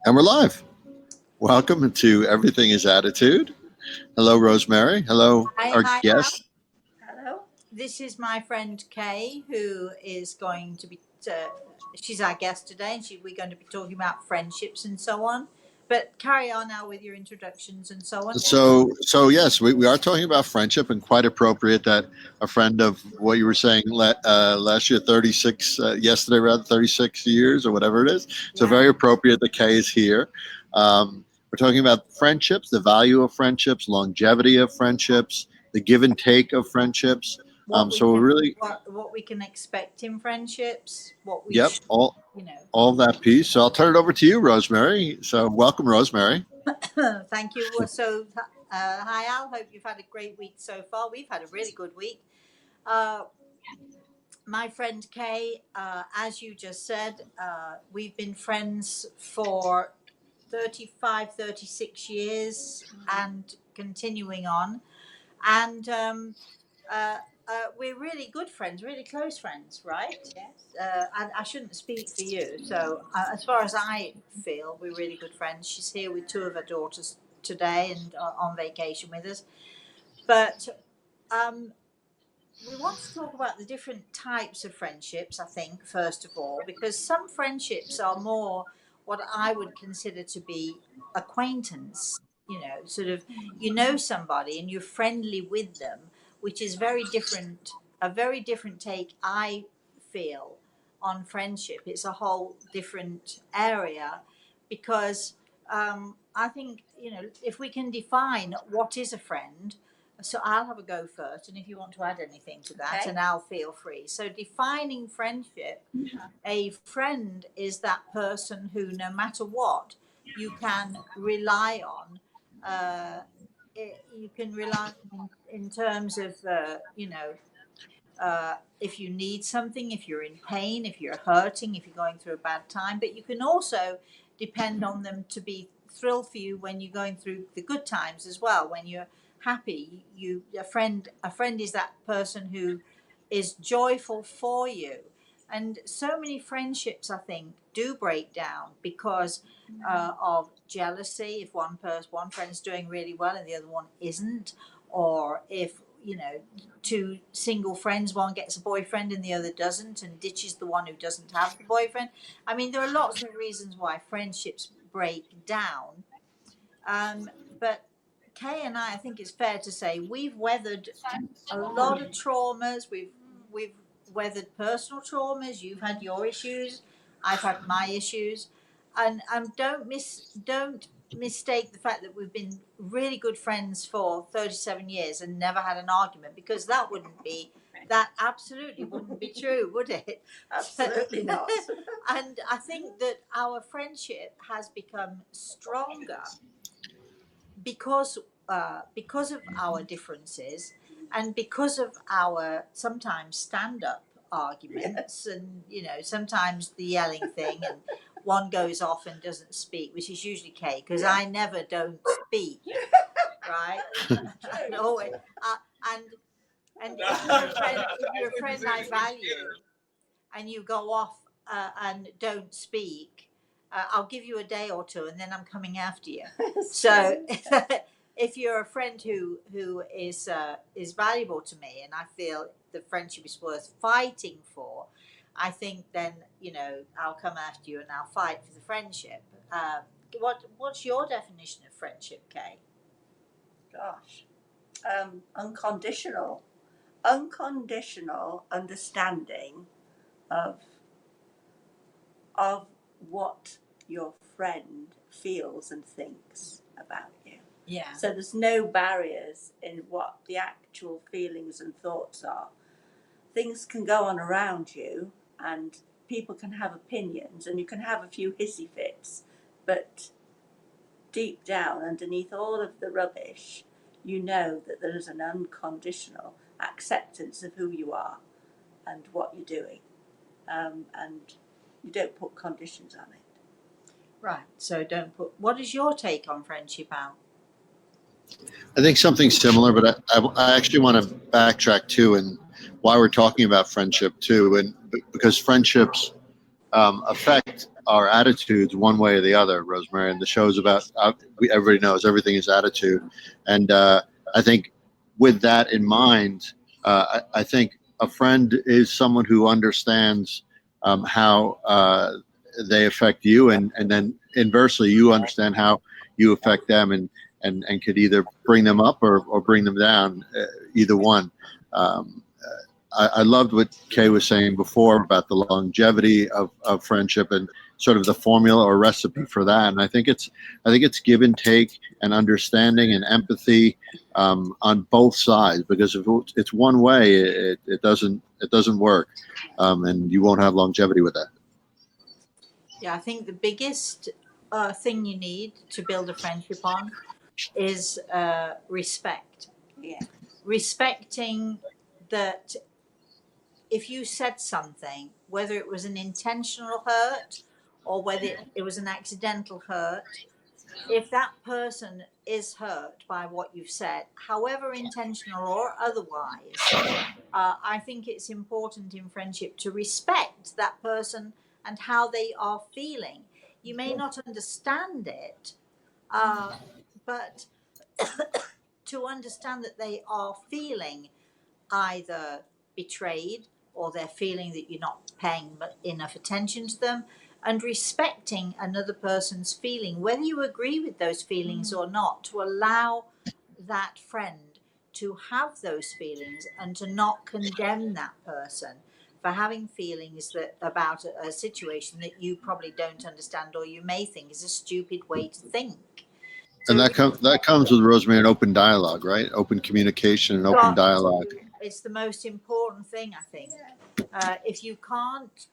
And we're live. Welcome to Everything is Attitude. Hello, Rosemary. Hello, Hi, our hi, guest. hello. This is my friend Kay, who is going to be. She's our guest today, and we're going to be talking about friendships and so on. But carry on now with your introductions and so on. So yes, we are talking about friendship, and quite appropriate that a friend of what you were saying last year, 36, yesterday rather, 36 years or whatever it is. So Yeah. very appropriate that Kay is here. We're talking about friendships, the value of friendships, longevity of friendships, the give and take of friendships. So we're really, what we can expect in friendships, what we yep, should, all you know. all of that piece. So I'll turn it over to you, Rosemary. So welcome, Rosemary. Thank you. Hi Al. Hope you've had a great week so far. We've had a really good week. My friend Kay, as you just said, we've been friends for 35, 36 years and continuing on. And we're really good friends, really close friends, right? Yes. I shouldn't speak for you. So, as far as I feel, we're really good friends. She's here with two of her daughters today and on vacation with us. But we want to talk about the different types of friendships, I think, first of all, because some friendships are more what I would consider to be acquaintance, sort of you know somebody and you're friendly with them, which is a very different take, I feel, on friendship. It's a whole different area because I think, if we can define what is a friend. So I'll have a go first, and if you want to add anything to that, Okay. and I'll feel free. So defining friendship, a friend is that person who, no matter what, you can rely on. You can rely on in terms of, if you need something, if you're in pain, if you're hurting, if you're going through a bad time. But you can also depend on them to be thrilled for you when you're going through the good times as well. When you're happy, a friend is that person who is joyful for you. And so many friendships, I think, do break down because of jealousy. If one friend's doing really well and the other one isn't, or if two single friends, one gets a boyfriend and the other doesn't, and ditches the one who doesn't have the boyfriend. I mean, there are lots of reasons why friendships break down. But Kay and I think it's fair to say we've weathered a lot of traumas. We've weathered personal traumas. You've had your issues. I've had my issues, and don't mistake the fact that we've been really good friends for 37 years and never had an argument, because that absolutely wouldn't be true, would it? Absolutely not. And I think that our friendship has become stronger because of our differences and because of our sometimes stand-up arguments. Yes. And sometimes the yelling thing, and one goes off and doesn't speak, which is usually Kay, because I never don't speak, right? And always, and if you're a friend I value, and you go off and don't speak, I'll give you a day or two, and then I'm coming after you. So, if you're a friend who is valuable to me, and I feel the friendship is worth fighting for, I think then I'll come after you and I'll fight for the friendship. What's your definition of friendship, Kay? Gosh, unconditional understanding of what your friend feels and thinks about you. Yeah. So there's no barriers in what the actual feelings and thoughts are. Things can go on around you, and people can have opinions, and you can have a few hissy fits, but deep down, underneath all of the rubbish, you know that there is an unconditional acceptance of who you are and what you're doing, and you don't put conditions on it. Right. So don't put. What is your take on friendship, Al? I think something similar, but I actually want to backtrack too, and why we're talking about friendship too, and because friendships affect our attitudes one way or the other, Rosemary. And the show's about everybody knows everything is attitude, and I think with that in mind, I think a friend is someone who understands how they affect you, and then inversely, you understand how you affect them, and could either bring them up or bring them down, either one. Um, I loved what Kay was saying before about the longevity of friendship and sort of the formula or recipe for that. And I think it's give and take and understanding and empathy on both sides. Because if it's one way, it doesn't work, and you won't have longevity with that. Yeah, I think the biggest thing you need to build a friendship on is respect. Yeah. Respecting that if you said something, whether it was an intentional hurt or whether it was an accidental hurt, if that person is hurt by what you've said, however intentional or otherwise, I think it's important in friendship to respect that person and how they are feeling. You may not understand it, but to understand that they are feeling either betrayed or they're feeling that you're not paying enough attention to them, and respecting another person's feeling, whether you agree with those feelings or not, to allow that friend to have those feelings and to not condemn that person for having feelings that about a situation that you probably don't understand or you may think is a stupid way to think. And So that comes with Rosemary and open dialogue, right? Open communication and open dialogue. it's the most important thing, I think. If you can't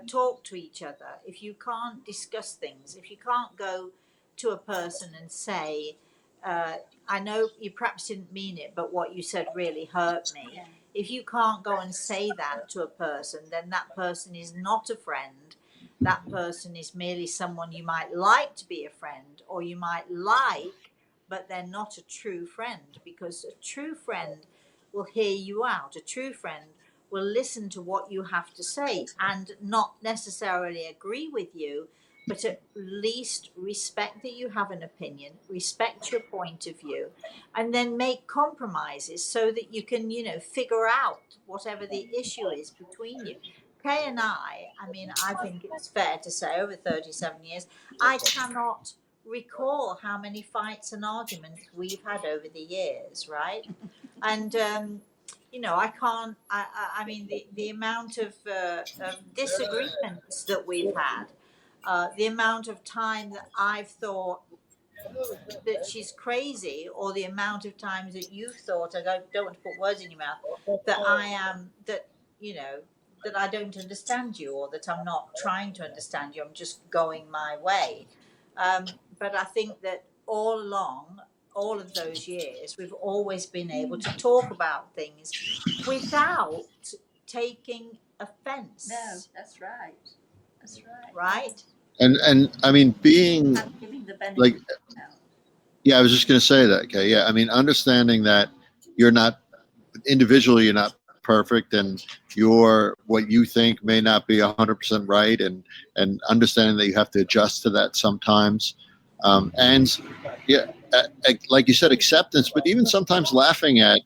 talk to each other, if you can't discuss things, if you can't go to a person and say, I know you perhaps didn't mean it, but what you said really hurt me. Yeah. If you can't go and say that to a person, then that person is not a friend. That person is merely someone you might like to be a friend, or you might like, but they're not a true friend, because a true friend will hear you out. A true friend will listen to what you have to say and not necessarily agree with you, but at least respect that you have an opinion, respect your point of view, and then make compromises so that you can, figure out whatever the issue is between you. Kay and I mean, I think it's fair to say over 37 years, I cannot recall how many fights and arguments we've had over the years, right? And I can't. I mean, the amount of disagreements that we've had, the amount of time that I've thought that she's crazy, or the amount of times that you've thought, don't want to put words in your mouth, that I am that that I don't understand you, or that I'm not trying to understand you. I'm just going my way. But I think that all along, all of those years, we've always been able to talk about things without taking offense. No, that's right. That's right. Right? And I mean, being And giving the benefit like, of the doubt. yeah, I was just going to say that. Okay, yeah, I mean, understanding that you're not individually, you're not perfect, and what you think may not be 100% right, and understanding that you have to adjust to that sometimes, and yeah, like you said, acceptance, but even sometimes laughing at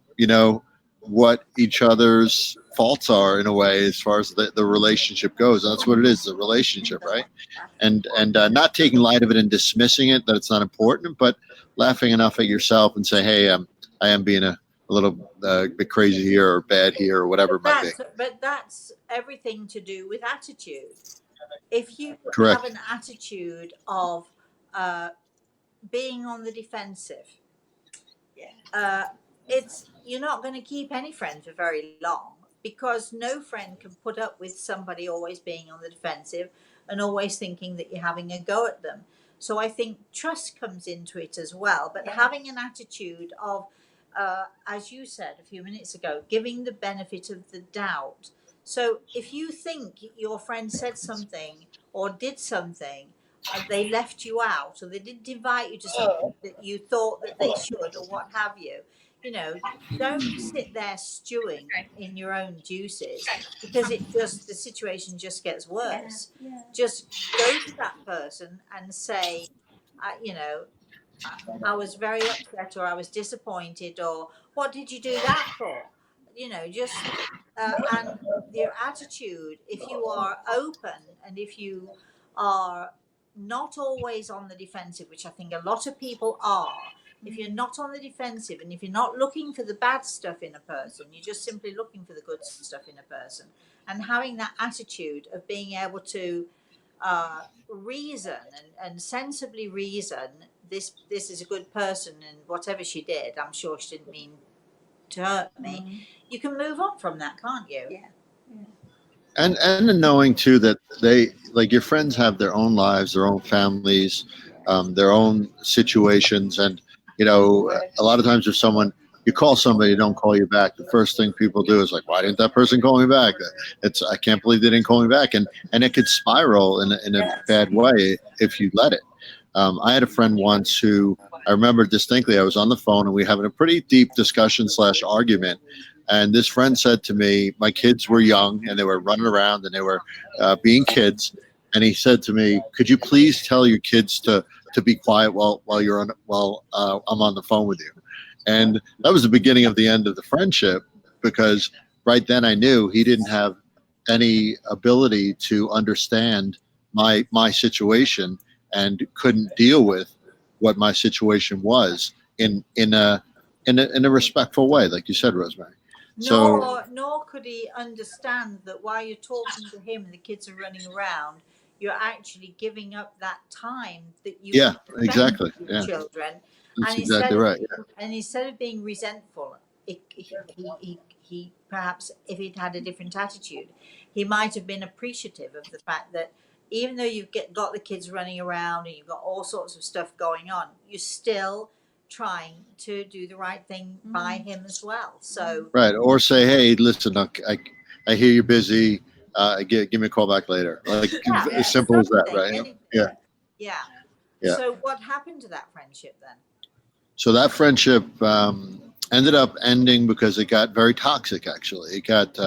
what each other's faults are in a way, as far as the relationship goes. And that's what it is, the relationship, right? And not taking light of it and dismissing it, that it's not important, but laughing enough at yourself and say, hey, I am being a little bit crazy here or bad here or whatever it might be. But that's everything to do with attitude. If you Correct. have an attitude of being on the defensive, it's you're not going to keep any friend for very long, because no friend can put up with somebody always being on the defensive and always thinking that you're having a go at them. So I think trust comes into it as well, but having an attitude of, as you said a few minutes ago, giving the benefit of the doubt. So if you think your friend said something or did something, they left you out, or they didn't invite you to something that you thought that they should, or what have you, you know, don't sit there stewing in your own juices, because the situation just gets worse. Yeah. Just go to that person and say, you know, I was very upset, or I was disappointed, or what did you do that for? You know, just and your attitude, if you are open and if you are not always on the defensive, which I think a lot of people are, if you're not on the defensive and if you're not looking for the bad stuff in a person, you're just simply looking for the good stuff in a person, and having that attitude of being able to reason and sensibly reason, this is a good person, and whatever she did, I'm sure she didn't mean to hurt me. You can move on from that, can't you? Yeah. And the knowing too that they, like, your friends have their own lives, their own families, their own situations, and a lot of times if someone, you call somebody, they don't call you back, the first thing people do is like, why didn't that person call me back? It's, I can't believe they didn't call me back, and it could spiral in a Yes. bad way if you let it. I had a friend once who, I remember distinctly, I was on the phone and we were having a pretty deep discussion slash argument. And this friend said to me, my kids were young and they were running around and they were being kids. And he said to me, could you please tell your kids to be quiet while you're on, while I'm on the phone with you? And that was the beginning of the end of the friendship, because right then I knew he didn't have any ability to understand my situation and couldn't deal with what my situation was in a respectful way, like you said, Rosemary. So Nor could he understand that while you're talking to him and the kids are running around, you're actually giving up that time that you yeah, could spend exactly. with your Yeah, children. that's And exactly right. Yeah. instead of being resentful, he perhaps, if he'd had a different attitude, he might have been appreciative of the fact that even though you've got the kids running around and you've got all sorts of stuff going on, you're still trying to do the right thing by him as well. So Right. Or say, hey, listen, I hear you're busy. Give me a call back later. Like, yeah, as simple as that, something, right? anything. Yeah. Yeah. Yeah. So what happened to that friendship then? So that friendship ended up ending because it got very toxic. Actually, it got.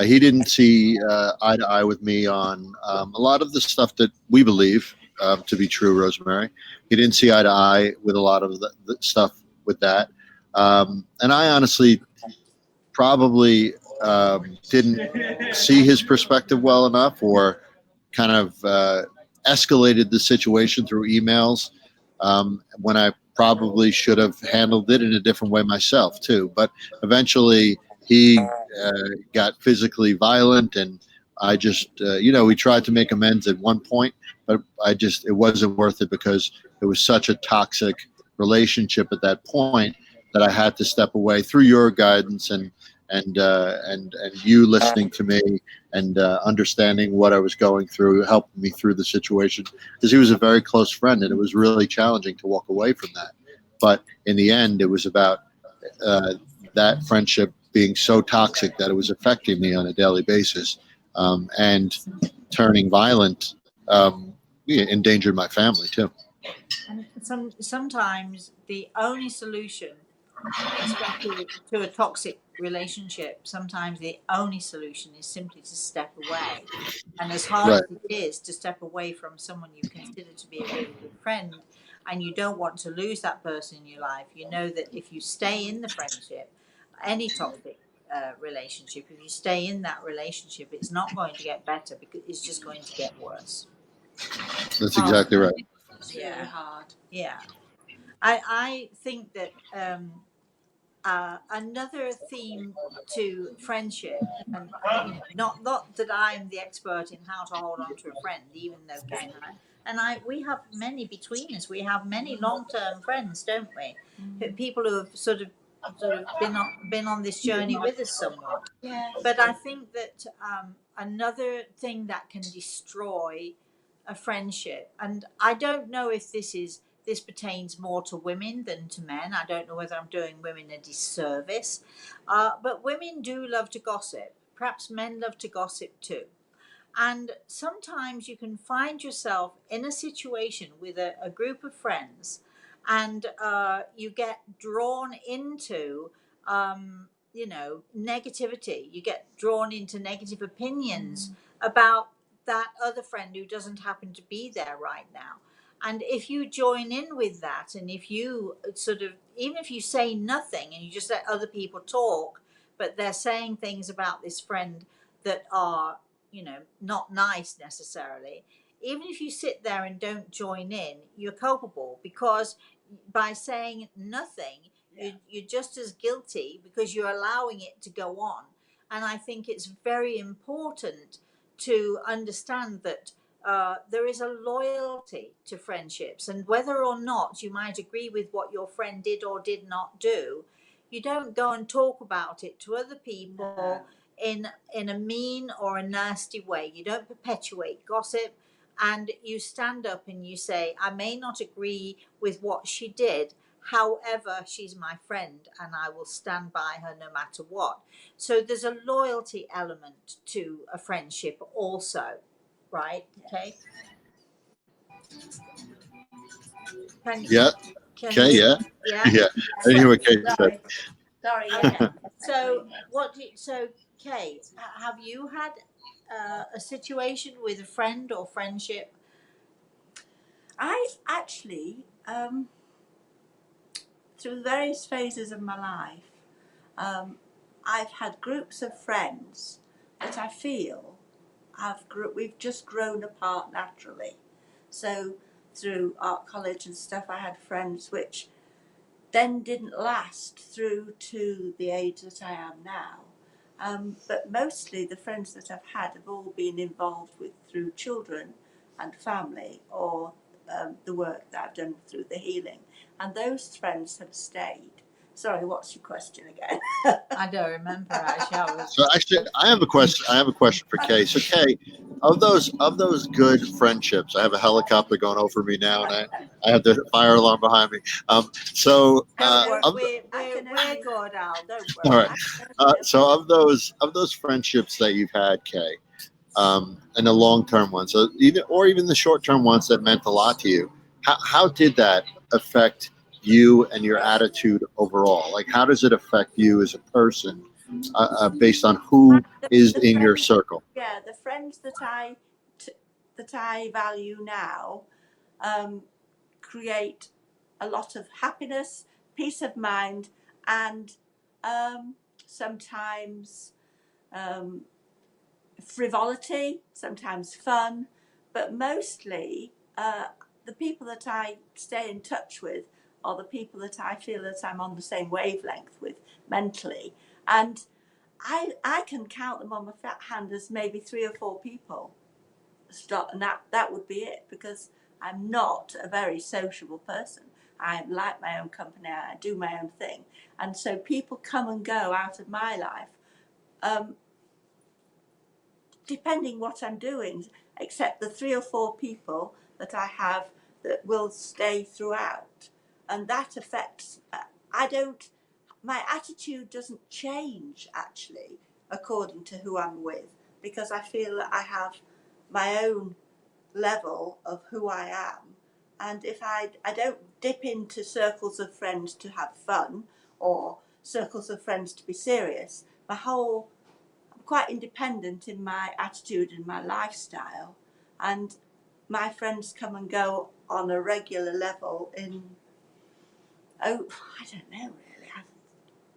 He didn't see eye to eye with me on a lot of the stuff that we believe to be true, Rosemary. He didn't see eye to eye with a lot of the stuff with that. And I honestly probably didn't see his perspective well enough, or kind of escalated the situation through emails when I probably should have handled it in a different way myself too. But eventually he got physically violent, and I just, we tried to make amends at one point, but it wasn't worth it, because it was such a toxic relationship at that point that I had to step away through your guidance and you listening to me and understanding what I was going through, helped me through the situation, because he was a very close friend, and it was really challenging to walk away from that. But in the end, it was about that friendship being so toxic that it was affecting me on a daily basis, and turning violent, endangered my family too. And sometimes the only solution, especially to a toxic relationship, sometimes the only solution is simply to step away. And as hard Right. as it is to step away from someone you consider to be a really good friend, and you don't want to lose that person in your life, you know that if you stay in the friendship, any toxic relationship, if you stay in that relationship, it's not going to get better, because it's just going to get worse. That's exactly right. It's really hard. Yeah. I think that another theme to friendship, and not that I'm the expert in how to hold on to a friend, even though Kay and I we have many between us. We have many long-term friends, don't we? People who have sort of been on this journey with us somewhat. Yeah. But I think that another thing that can destroy a friendship, and I don't know if this pertains more to women than to men. I don't know whether I'm doing women a disservice, but women do love to gossip. Perhaps men love to gossip too. And sometimes you can find yourself in a situation with a group of friends, and you get drawn into you know, negativity. You get drawn into negative opinions about that other friend who doesn't happen to be there right now. And if you join in with that, and if you sort of, even if you say nothing and you just let other people talk, but they're saying things about this friend that are, you know, not nice necessarily, even if you sit there and don't join in, you're culpable, because by saying nothing, you're just as guilty, because you're allowing it to go on. And I think it's very important to understand that there is a loyalty to friendships, and whether or not you might agree with what your friend did or did not do, you don't go and talk about it to other people. No. In a mean or a nasty way. You don't perpetuate gossip, and you stand up and you say, I may not agree with what she did, however, she's my friend and I will stand by her no matter what. So there's a loyalty element to a friendship also, right? Okay. Yeah. Can Okay. you, Yeah. yeah. Yeah. I didn't hear what Kate said. Sorry, Okay. yeah. So Kay, have you had a situation with a friend or friendship? I actually, through various phases of my life, I've had groups of friends that I feel we've just grown apart naturally. So through art college and stuff, I had friends which then didn't last through to the age that I am now. But mostly the friends that I've had have all been involved with through children and family, or the work that I've done through the healing. And those friends have stayed. Sorry, what's your question again? I don't remember actually. So actually, I have a question. I have a question for Kay. So Kay, of those good friendships, I have a helicopter going over me now, and I have the fire alarm behind me. So Don't worry, of we're good, Al. Don't all worry. right. So of those friendships that you've had, Kay, and the long term ones, so even the short term ones that meant a lot to you, how did that affect you and your attitude overall? Like, how does it affect you as a person, based on who is The in your friends, circle? yeah, the friends that I value now create a lot of happiness, peace of mind, and sometimes um, frivolity, sometimes fun, but mostly the people that I stay in touch with are the people that I feel that I'm on the same wavelength with mentally. And I can count them on my fat hand as maybe 3 or 4 people. And that would be it, because I'm not a very sociable person. I like my own company, I do my own thing. And so people come and go out of my life, depending what I'm doing, except the 3 or 4 people that I have that will stay throughout. And that affects, my attitude doesn't change actually according to who I'm with, because I feel that I have my own level of who I am. And if I don't dip into circles of friends to have fun, or circles of friends to be serious, I'm quite independent in my attitude and my lifestyle, and my friends come and go on a regular level I don't know really, I'm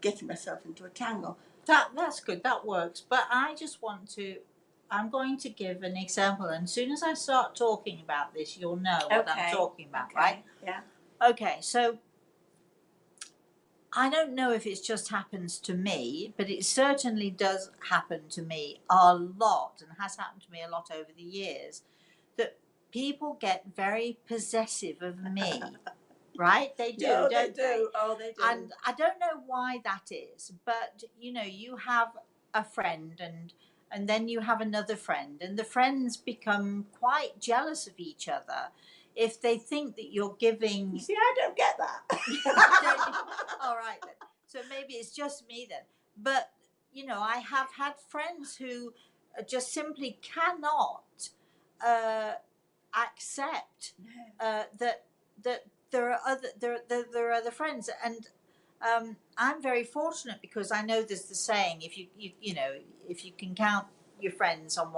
getting myself into a tangle. That's good. That works. But I'm going to give an example, and as soon as I start talking about this, you'll know what I'm talking about, okay, right? yeah. Okay, so I don't know if it just happens to me, but it certainly does happen to me a lot, and has happened to me a lot over the years, that people get very possessive of me. Right? They do, No, don't they do. Oh, they do. And I don't know why that is, but you know, you have a friend, and then you have another friend, and the friends become quite jealous of each other if they think that you're giving. You see, I don't get that. All right then. So maybe it's just me then. But you know, I have had friends who just simply cannot accept that there are other friends, and I'm very fortunate because I know there's the saying, if you know, if you can count your friends on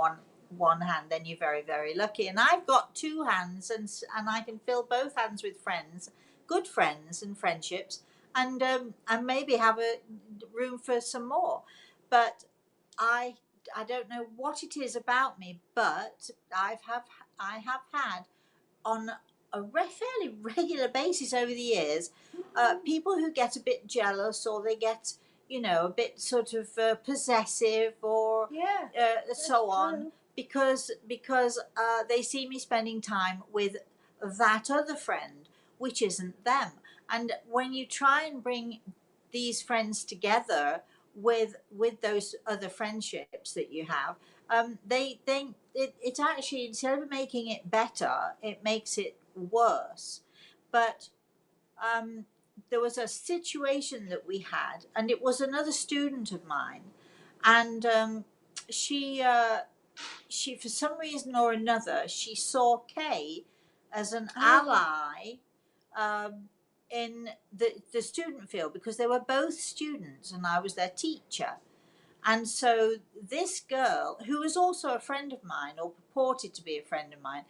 one hand, then you're very, very lucky. And I've got two hands, and I can fill both hands with friends, good friends and friendships, and maybe have a room for some more. But I I don't know what it is about me, but I have had on a fairly regular basis over the years, people who get a bit jealous, or they get, you know, a bit sort of possessive, or Yeah, so on, true. because they see me spending time with that other friend, which isn't them. And when you try and bring these friends together with those other friendships that you have, they think it actually, instead of making it better, it makes it worse. But there was a situation that we had, and it was another student of mine, and she she, for some reason or another, she saw Kay as an ally, in the student field, because they were both students and I was their teacher. And so this girl, who was also a friend of mine, or purported to be a friend of mine,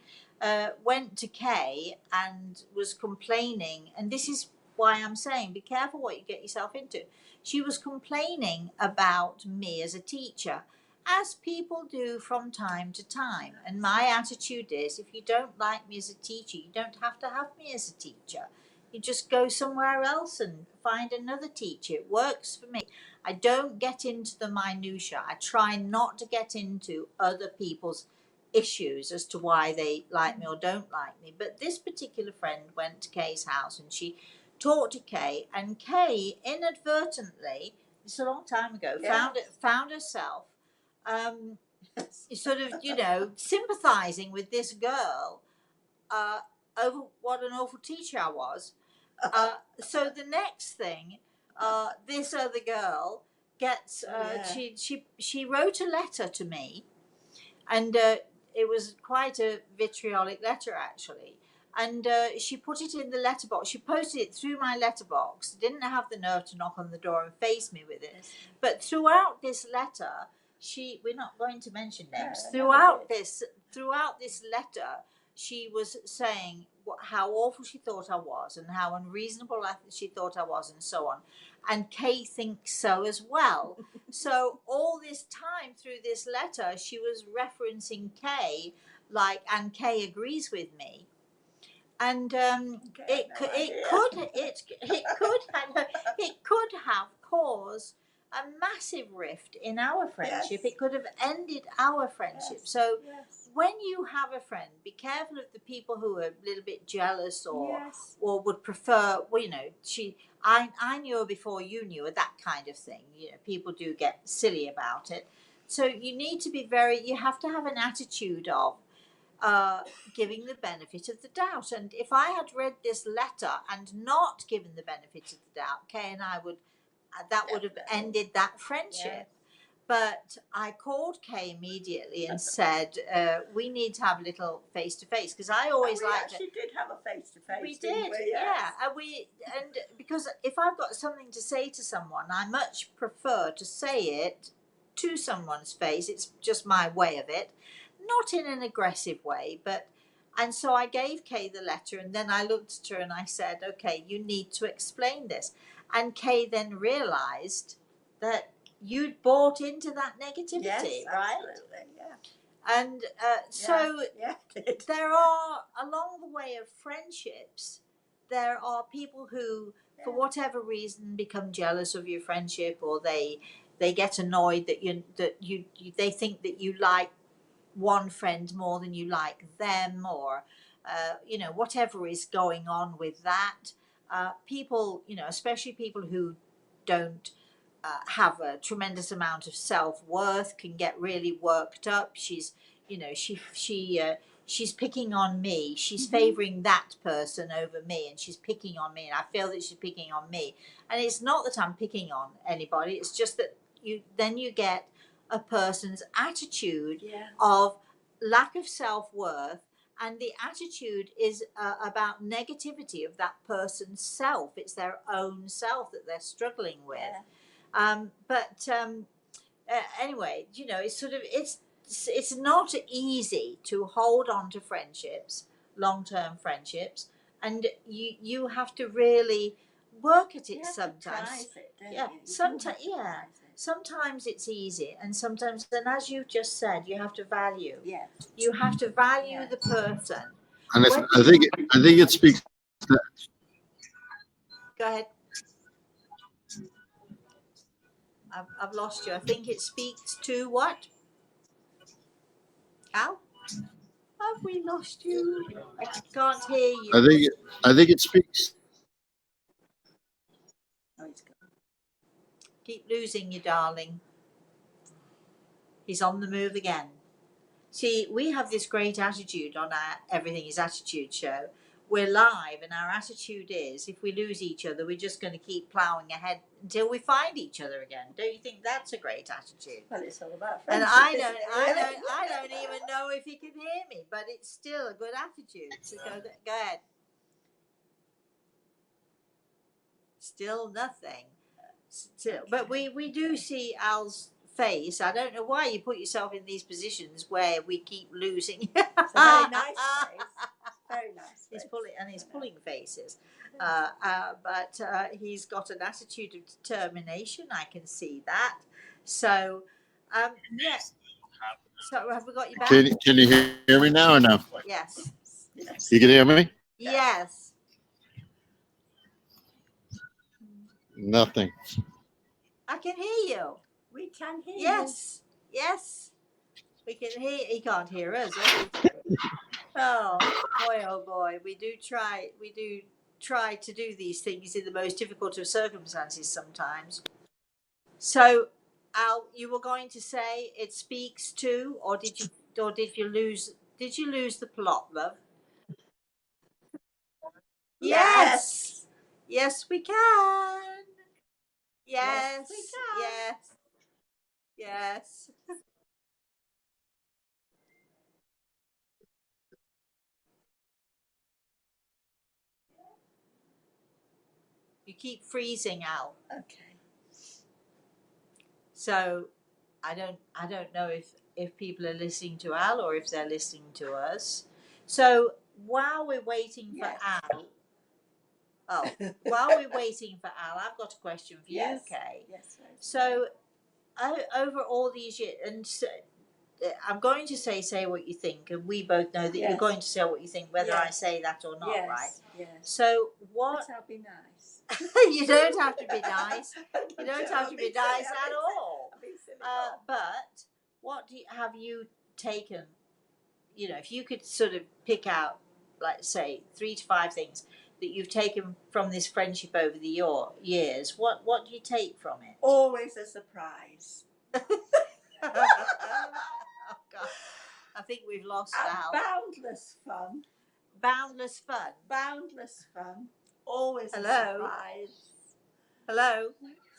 went to Kay and was complaining. And this is why I'm saying, be careful what you get yourself into. She was complaining about me as a teacher, as people do from time to time. And my attitude is, if you don't like me as a teacher, you don't have to have me as a teacher. You just go somewhere else and find another teacher. It works for me. I don't get into the minutiae. I try not to get into other people's issues as to why they like me or don't like me. But this particular friend went to Kay's house and she talked to Kay, and Kay inadvertently, it's a long time ago, found herself sort of, you know, sympathizing with this girl, over what an awful teacher I was. So the next thing, this other girl gets, she wrote a letter to me, and it was quite a vitriolic letter actually. And she put it in the letterbox. She posted it through my letterbox. Didn't have the nerve to knock on the door and face me with it. But throughout this letter, we're not going to mention names. Throughout this letter, she was saying how awful she thought I was, and how unreasonable she thought I was, and so on. And Kay thinks so as well. So all this time through this letter, she was referencing Kay, like, and Kay agrees with me. And it could have caused a massive rift in our friendship. Yes. It could have ended our friendship. Yes. So Yes. when you have a friend, be careful of the people who are a little bit jealous, or would prefer, well, you know, I knew her before you knew her, that kind of thing. You know, people do get silly about it. So you need to be you have to have an attitude of giving the benefit of the doubt. And if I had read this letter and not given the benefit of the doubt, Kay and I would, that would have ended that friendship. Yeah. But I called Kay immediately and said, we need to have a little face to face, because I always liked it. We did have a face to face. We did, yeah. And because if I've got something to say to someone, I much prefer to say it to someone's face. It's just my way of it, not in an aggressive way, but. And so I gave Kay the letter, and then I looked at her and I said, okay, you need to explain this. And Kay then realised that you'd bought into that negativity, yes, right? Absolutely, yeah. And there are, along the way of friendships, there are people who, for whatever reason, become jealous of your friendship, or they get annoyed that they think that you like one friend more than you like them, or you know, whatever is going on with that. People, you know, especially people who don't have a tremendous amount of self-worth, can get really worked up. She's, you know, she's picking on me. She's favoring that person over me, and she's picking on me, and I feel that she's picking on me. And it's not that I'm picking on anybody. It's just that you get a person's attitude of lack of self-worth and the attitude is about negativity of that person's self. It's their own self that they're struggling with. Anyway, you know, it's sort of it's not easy to hold on to friendships, long-term friendships, and you have to really work at it You have sometimes. to prize it, don't Yeah, you? sometimes, yeah. Sometimes it's easy, and sometimes, and as you just said, you have to value. Yes. You have to value Yeah. the person. And When- I think it speaks. Go ahead. I've lost you. I think it speaks to what? Al? Have we lost you? I can't hear you. I think it speaks. Oh, it's gone. Keep losing you, darling. He's on the move again. See, we have this great attitude on our Everything is Attitude show. We're live, and our attitude is if we lose each other, we're just going to keep ploughing ahead until we find each other again. Don't you think that's a great attitude? Well, it's all about And friendship. I isn't don't, it, I really? don't, I don't even know if he can hear me, but it's still a good attitude. So go ahead. Still nothing. Still, but we do see Al's face. I don't know why you put yourself in these positions where we keep losing. It's a very nice face. Very nice. He's face. pulling faces, but he's got an attitude of determination. I can see that. So, yeah. So have we got you back? Can you hear me now or no? Yes. Yes. You can hear me? Yes. Nothing. I can hear you. We can hear Yes. Yes. We can hear. He can't hear us. Obviously. Oh boy. We do try to do these things in the most difficult of circumstances sometimes. So, Al, you were going to say it speaks to, or did you lose the plot, love? Yes. Yes, we can. Yes. Yes, we can. Yes. Yes. You keep freezing, Al. Okay. So I don't know if people are listening to Al or if they're listening to us. So while we're waiting for Yes. Al, while we're waiting for Al, I've got a question for Yes. you, Kay. Yes. Right. So over all these years, and so, I'm going to say what you think, and we both know that Yes. you're going to say what you think, whether I Yes. say that or not, Yes. right? Yes. So what? But I'll be nice. You don't have to be nice. You don't have to be nice at all. But what have you taken? You know, if you could sort of pick out, like, say, 3 to 5 things that you've taken from this friendship over the years, what do you take from it? Always a surprise. Oh God, I think we've lost Al. Boundless fun. Boundless fun. Boundless fun. Always Hello? a surprise. Hello.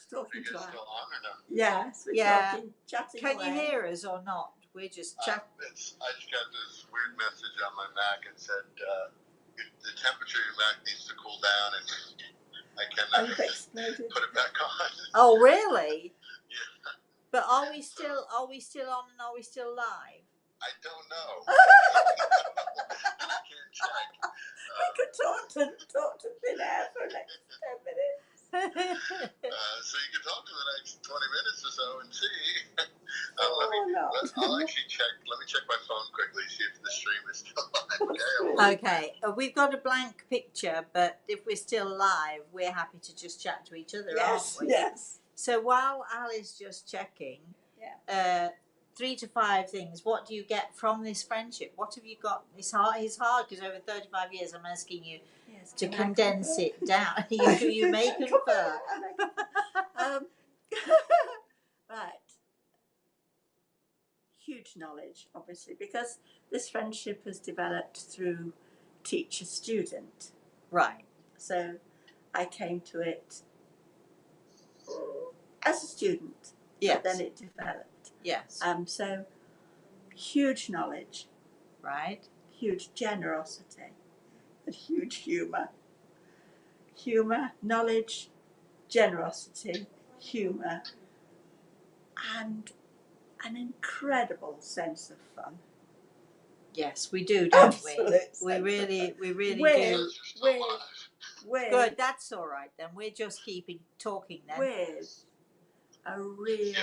Talking to us. Still on or no? Yes, we're Yeah. talking, chatting Can away. you hear us or not? We're just chatting. I just got this weird message on my Mac. It said the temperature of your Mac needs to cool down, and I cannot You've exploded. put it back on. Oh, really? Yeah, But are we still on and are we still live? I don't know. And I can't check. We could talk to thin air for the next 10 minutes. So you can talk for the next 20 minutes or so and see. Not. I'll actually check. Let me check my phone quickly, see if the stream is still live. Okay, we've got a blank picture, but if we're still live, we're happy to just chat to each other, Yes, aren't we? yes. So while Al is just checking, 3 to 5 things. What do you get from this friendship? What have you got? It's hard because over 35 years, I'm asking you to condense it down. you may confer. Right. Huge knowledge, obviously, because this friendship has developed through teacher-student. Right. So I came to it as a student. Yes. But then it developed. Yes. So huge knowledge. Right. huge generosity, and huge humour. Humour, knowledge, generosity, humour, and an incredible sense of fun. Yes, we do, don't Absolute we? sense We of really, fun. we really with, do. with, Good, that's all right then. We're just keeping talking then. with a real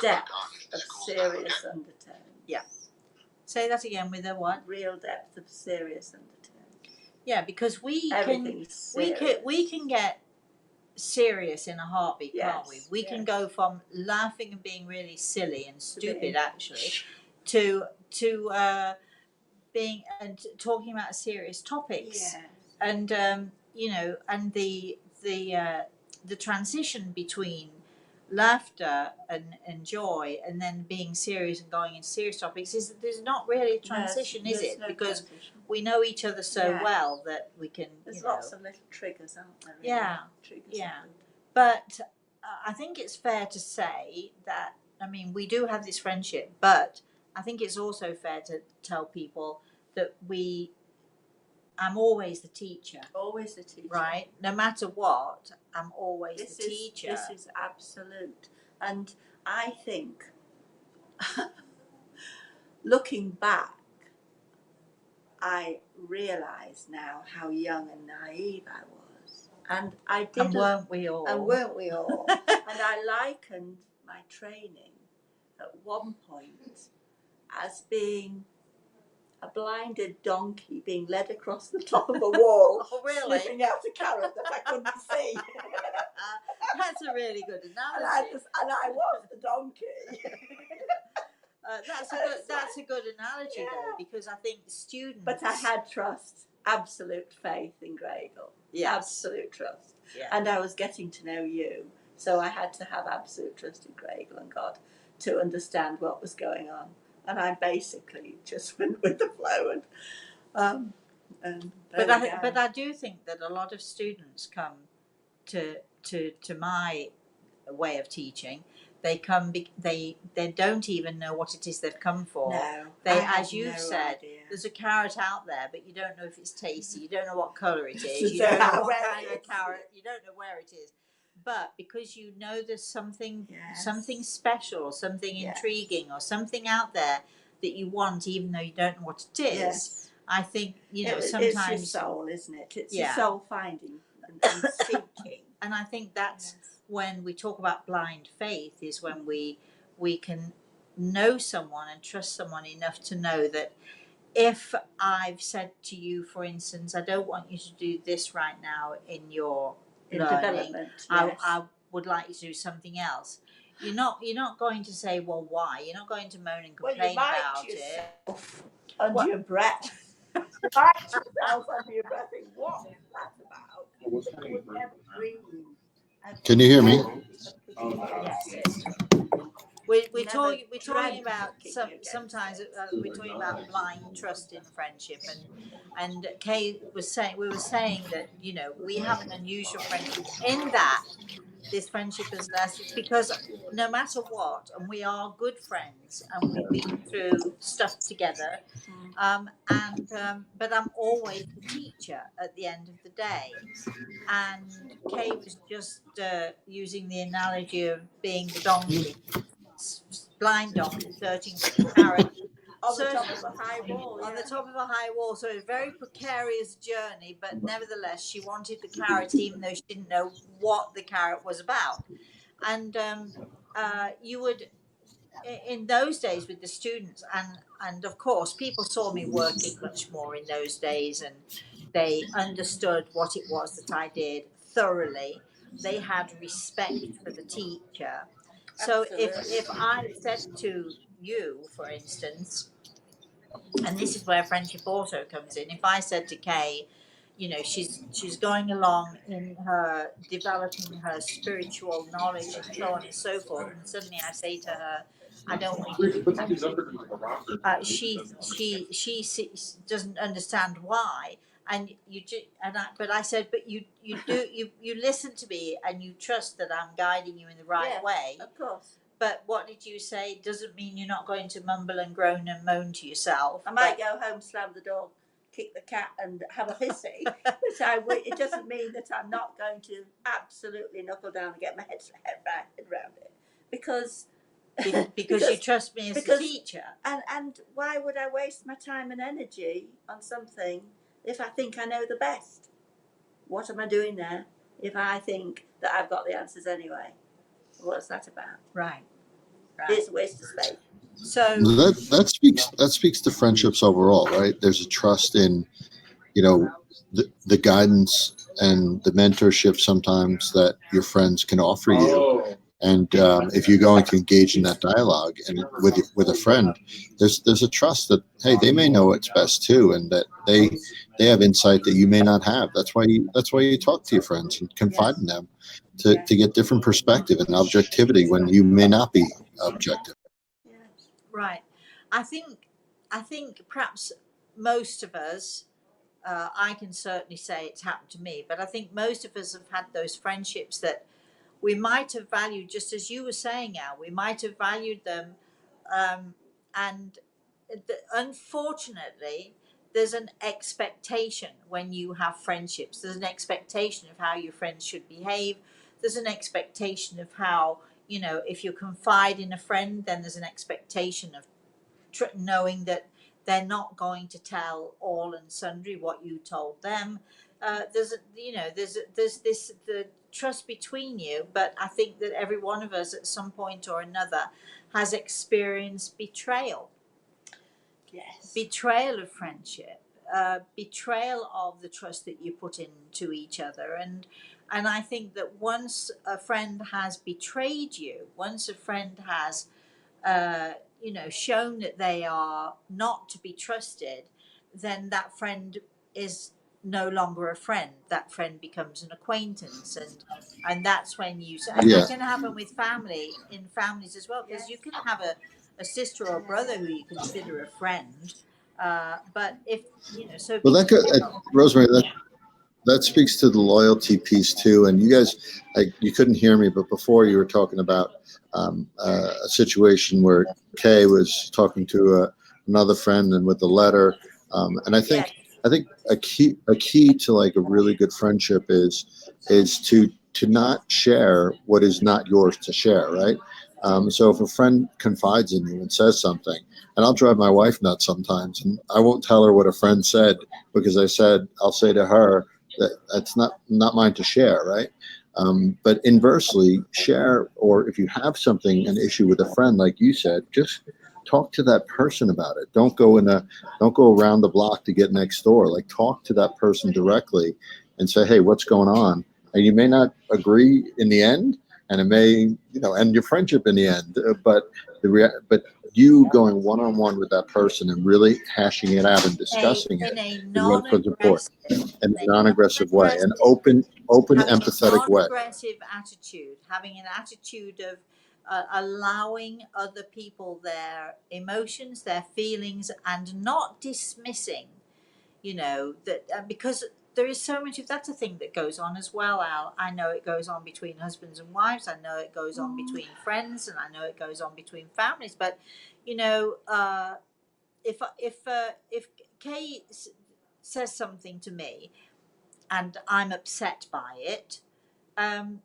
depth of serious undertone. Yeah. Say that again, with a what? Real depth of serious undertone. Yeah, because we Everything's can get serious in a heartbeat, can't we? Yes, We can yes. go from laughing and being really silly and stupid, being- actually, to being and talking about serious topics. Yes. And you know, and the transition between laughter and joy and then being serious and going into serious topics is there's not really a transition, is There's it? no Because transition. we know each other so Yes. well that we can, There's you know. lots of little triggers, aren't there? Really? Yeah, Triggers. yeah. But I think it's fair to say that, I mean, we do have this friendship, but I think it's also fair to tell people that I'm always the teacher, Always the teacher. right? No matter what, I'm always the teacher. This is absolute. And I think, looking back, I realise now how young and naive I was. And I did. And weren't we all? And weren't we all? And I likened my training at one point as being a blinded donkey being led across the top of a wall, Oh, really? sniffing out a carrot that I couldn't see. That's a really good and analogy. I was the donkey. That's a good analogy, Yeah. though, because I think students. But I had trust, absolute faith in Gregor. Yes. Absolute trust. Yeah. And I was getting to know you, so I had to have absolute trust in Gregor and God to understand what was going on. And I basically just went with the flow, and But I do think that a lot of students come to my way of teaching. They come they don't even know what it is they've come for. No, They, I had as you've no said, idea. there's a carrot out there, but you don't know if it's tasty. You don't know what colour it is. You You don't know don't know what where kind it of is. carrot. You don't know where it is. But because you know there's something Yes. something special, something Yes. intriguing, or something out there that you want, even though you don't know what it is. Yes. I think, you know, It's sometimes. your soul, isn't it? It's Yeah. your soul finding and seeking. And I think that's Yes. when we talk about blind faith, is when we can know someone and trust someone enough to know that if I've said to you, for instance, I don't want you to do this right now in your In learning, development, yes. I would like you to do something else. You're not going to say, well, why? You're not going to moan and Well, complain you might about it. yourself under What? your breath. You might yourself under your breath think, what is that about? I would never dream. Can you hear me? Yes. We're Never talking dreamt about of kicking against sometimes it. we're talking about blind trust in friendship, and Kay was saying, we were saying that, you know, we have an unusual friendship in that this friendship has lasted because no matter what, and we are good friends and we've been through stuff together, but I'm always the teacher at the end of the day. And Kay was just using the analogy of being the donkey, blind donkey searching for the carrot On the top of a high wall. on Yeah. the top of a high wall. So it was a very precarious journey, but nevertheless, she wanted the carrot, even though she didn't know what the carrot was about. And you would, in those days with the students, and of course, people saw me working much more in those days, and they understood what it was that I did thoroughly. They had respect for the teacher. So if I said to you, for instance, and this is where friendship also comes in, if I said to Kay, you know, she's going along in her developing her spiritual knowledge and so on and so forth, and suddenly I say to her, I don't want you to do that. She doesn't understand why, and but I said, but you listen to me and you trust that I'm guiding you in the right Yes, way. Of course. but what did you say? Doesn't mean you're not going to mumble and groan and moan to yourself. I might go home, slam the door, kick the cat, and have a hissy. But it doesn't mean that I'm not going to absolutely knuckle down and get my head around it, because because you trust me as a teacher. And why would I waste my time and energy on something if I think I know the best? What am I doing there if I think that I've got the answers anyway? What's that about? Right. It's a waste of space. So that speaks to friendships overall, right? There's a trust in, the guidance and the mentorship sometimes that your friends can offer you. And if you're going to engage in that dialogue and with a friend, there's a trust that, hey, they may know what's best too, and that they have insight that you may not have. That's why you talk to your friends and confide in them to get different perspective and objectivity when you may not be objective. Right. I think perhaps most of us, I can certainly say it's happened to me, but I think most of us have had those friendships that we might have valued, just as you were saying, Al, we might have valued them. And unfortunately, there's an expectation when you have friendships. There's an expectation of how your friends should behave. There's an expectation of how, if you confide in a friend, then there's an expectation of knowing that they're not going to tell all and sundry what you told them. There's the trust between you, but I think that every one of us at some point or another has experienced betrayal. Yes. Betrayal of friendship, betrayal of the trust that you put into each other, and I think that once a friend has betrayed you, once a friend has shown that they are not to be trusted, then that friend is no longer a friend. That friend becomes an acquaintance, and that's when you. And that can happen with in families as well, because you can have a sister or a brother who you consider a friend, but if so. Well, Rosemary, that speaks to the loyalty piece too. And you guys, you couldn't hear me, but before you were talking about a situation where Kay was talking to another friend and with the letter. And I think a key to like a really good friendship is to not share what is not yours to share, right? So if a friend confides in you and says something, and I'll drive my wife nuts sometimes, and I won't tell her what a friend said because I'll say to her that that's not mine to share, right? But inversely, share, or if you have an issue with a friend, like you said, just talk to that person about it. Don't go around the block to get next door. Like, talk to that person directly and say, hey, what's going on? And you may not agree in the end, and it may, end your friendship in the end. But you going one-on-one with that person and really hashing it out and discussing in it a non-aggressive way, an open, empathetic way. Non-aggressive attitude, having an attitude of allowing other people their emotions, their feelings, and not dismissing, that because there is so much of that's a thing that goes on as well, Al. I know it goes on between husbands and wives. I know it goes on between friends, and I know it goes on between families. But if Kay says something to me, and I'm upset by it, I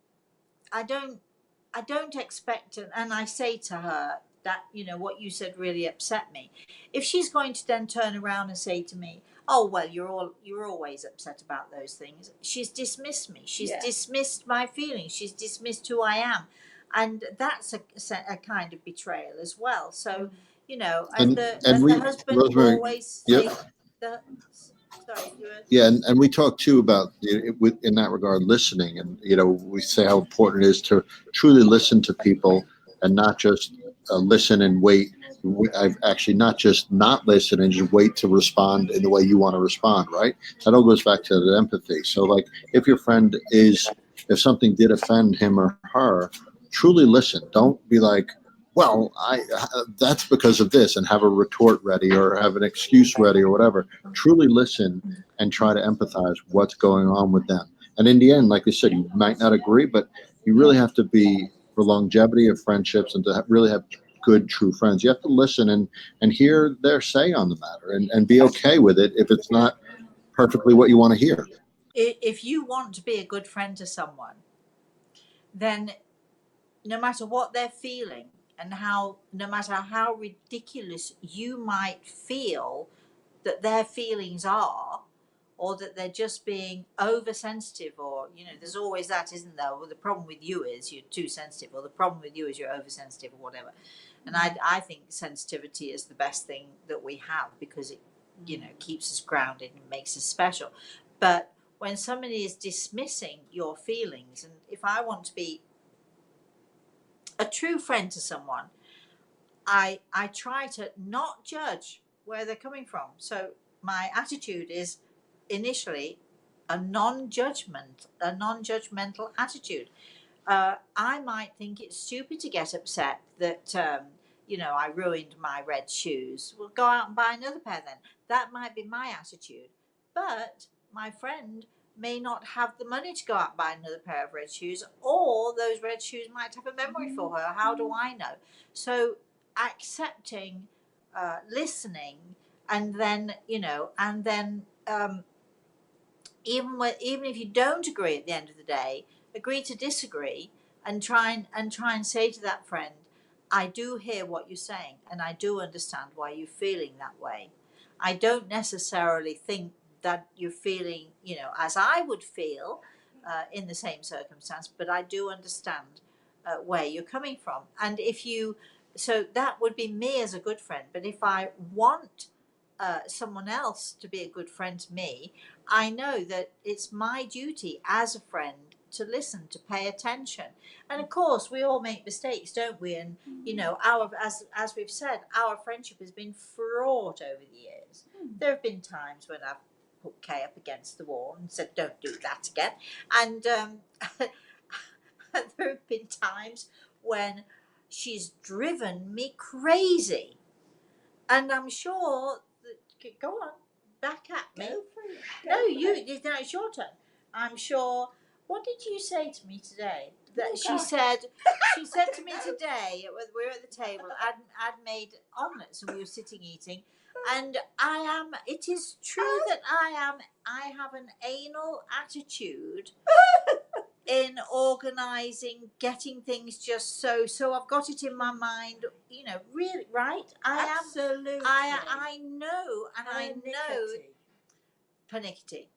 don't expect it, and I say to her that what you said really upset me. If she's going to then turn around and say to me, oh well, you're always upset about those things, she's dismissed me. She's dismissed my feelings. She's dismissed who I am, and that's a kind of betrayal as well. So the husband Rosemary, always say and we talk too about in that regard listening, and we say how important it is to truly listen to people and not just listen and wait. I've actually not just not listen and just wait to respond in the way you want to respond, right? That all goes back to the empathy. So like if your friend if something did offend him or her, truly listen. Don't be like, well, that's because of this, and have a retort ready or have an excuse ready or whatever. Truly listen and try to empathize what's going on with them. And in the end, like I said, you might not agree, but you really have to be for longevity of friendships and to really have good, true friends. You have to listen and hear their say on the matter and be okay with it if it's not perfectly what you want to hear. If you want to be a good friend to someone, then no matter what they're feeling and no matter how ridiculous you might feel that their feelings are, or that they're just being oversensitive, or there's always that, isn't there? Well, the problem with you is you're too sensitive, or the problem with you is you're oversensitive, or whatever. And I think sensitivity is the best thing that we have, because it keeps us grounded and makes us special. But when somebody is dismissing your feelings, and if I want to be a true friend to someone, I try to not judge where they're coming from. So my attitude is initially a non-judgmental attitude. I might think it's stupid to get upset that I ruined my red shoes. Well, go out and buy another pair then. That might be my attitude. But my friend may not have the money to go out and buy another pair of red shoes, or those red shoes might have a memory for her. How do I know? So accepting, listening, and then even if you don't agree at the end of the day, agree to disagree, and try and say to that friend, I do hear what you're saying, and I do understand why you're feeling that way. I don't necessarily think that you're feeling, as I would feel in the same circumstance, but I do understand where you're coming from. And so that would be me as a good friend. But if I want someone else to be a good friend to me, I know that it's my duty as a friend to listen, to pay attention. And of course, we all make mistakes, don't we? And as we've said, our friendship has been fraught over the years. There have been times when I've put Kay up against the wall and said, "Don't do that again." And there have been times when she's driven me crazy. And I'm sure that, go on, back at me. No, it's your turn. I'm sure. What did you say to me today? That she said to me today, we were at the table, I'd made omelettes and we were sitting eating, and it is true that I have an anal attitude in organising, getting things just so I've got it in my mind, really, right? Absolutely. I know, and I know pernickety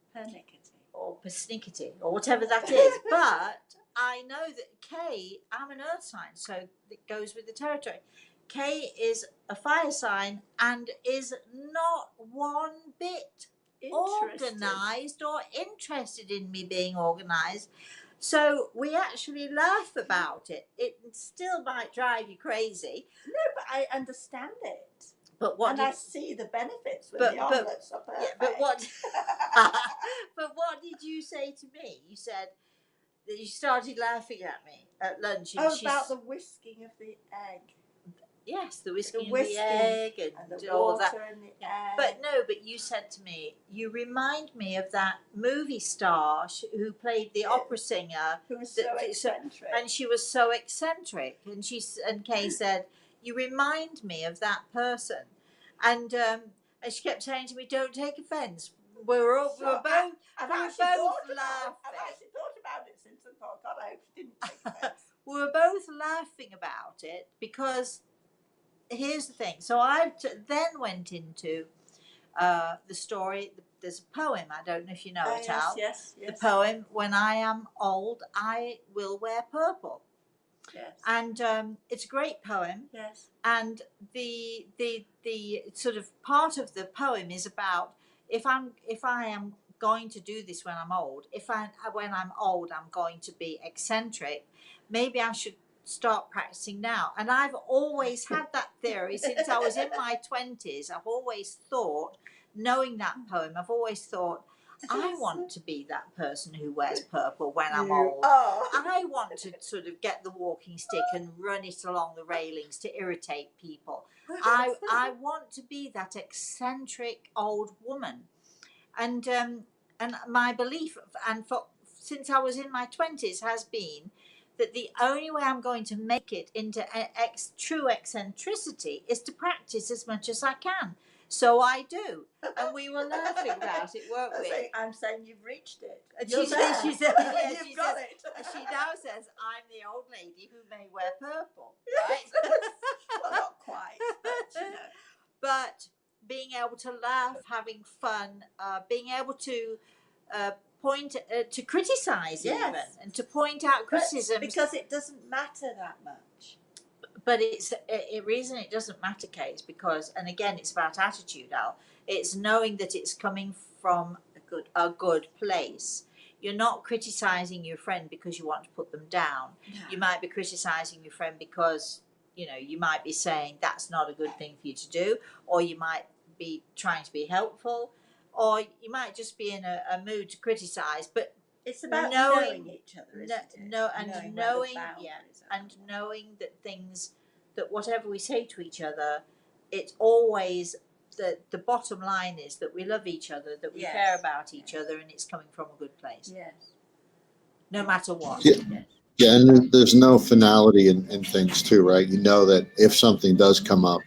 or persnickety or whatever that is. But I know that Kay, I'm an earth sign, so it goes with the territory. Kay is a fire sign and is not one bit organised or interested in me being organised. So we actually laugh about it. It still might drive you crazy. No, but I understand it. But I see the benefits when the omelettes are perfect. Yeah, but what did you say to me? You said that you started laughing at me at lunch. And about the whisking of the egg. Yes, the whisking of the egg and the all water that. in the egg. But you said to me, you remind me of that movie star who played the opera singer. Who was so eccentric. And she was so eccentric. And Kay said, you remind me of that person. And she kept saying to me, don't take offence. We were both laughing. I've actually thought about it since and thought, God, I hope she didn't take offence. We were both laughing about it because here's the thing. So I then went into the story. There's a poem. I don't know if you know it, Al. Yes. The poem, "When I am old, I will wear purple." Yes. And it's a great poem. Yes. And the sort of part of the poem is about if I am going to do this when I'm old. When I'm old, I'm going to be eccentric. Maybe I should start practicing now. And I've always had that theory since I was in my 20s. I've always thought, knowing that poem, I've always thought, I want to be that person who wears purple when I'm old. I want to sort of get the walking stick and run it along the railings to irritate people. I want to be that eccentric old woman. And my belief, since I was in my 20s, has been that the only way I'm going to make it into true eccentricity is to practice as much as I can. So I do. And we were laughing about it, weren't we? I'm saying you've reached it. And You're she there. said, yeah, You've she got says, it. she now says, I'm the old lady who may wear purple, right? Well, not quite, but you know. But being able to laugh, having fun, being able to to criticize even, and to point out criticisms. Because it doesn't matter that much. But the reason it doesn't matter, Kate, is because, and again, it's about attitude, Al. It's knowing that it's coming from a good place. You're not criticizing your friend because you want to put them down. No. You might be criticizing your friend because, you might be saying that's not a good thing for you to do, or you might be trying to be helpful, or you might just be in a mood to criticize. But it's about knowing each other, isn't it? Knowing that whatever we say to each other, it's always the bottom line is that we love each other, that we care about each other, and it's coming from a good place. Yes. No matter what. Yeah. Yeah, and there's no finality in things too, right? You know that if something does come up,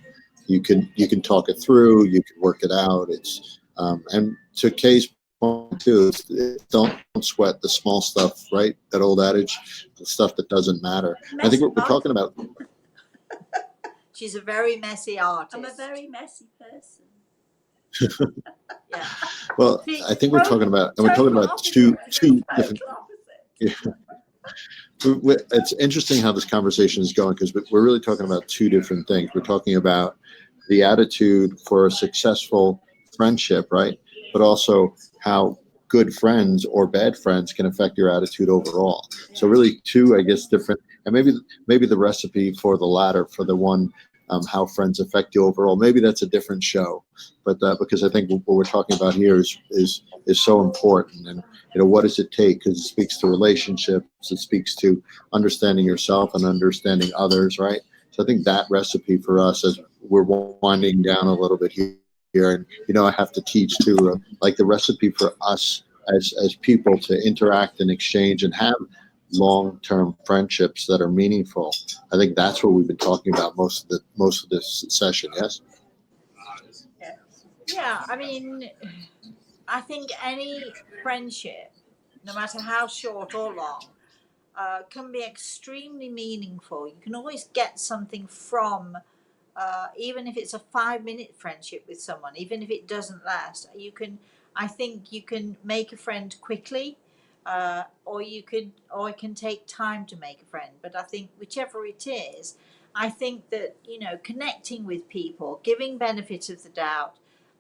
you can talk it through, you can work it out. It's and to Kay's point too, don't sweat the small stuff, right? That old adage, the stuff that doesn't matter. I think what we're talking about. She's a very messy artist. I'm a very messy person. Yeah. Well, I think we're talking about, and we're talking about two different. Yeah. It's interesting how this conversation is going because we're really talking about two different things. We're talking about the attitude for a successful friendship, right? But also how good friends or bad friends can affect your attitude overall. So really two, I guess, different, and maybe the recipe for the latter, for the one, how friends affect you overall. Maybe that's a different show, but because I think what we're talking about here is so important. And what does it take? Because it speaks to relationships, it speaks to understanding yourself and understanding others, right? So I think that recipe for us, as we're winding down a little bit here, and I have to teach too, like the recipe for us as people to interact and exchange and have long-term friendships that are meaningful. I think that's what we've been talking about most of this session. Yes. Yeah, I mean, I think any friendship, no matter how short or long, can be extremely meaningful. You can always get something from, even if it's a 5-minute friendship with someone, even if it doesn't last. I think you can make a friend quickly, or it can take time to make a friend. But I think whichever it is, I think that connecting with people, giving benefit of the doubt,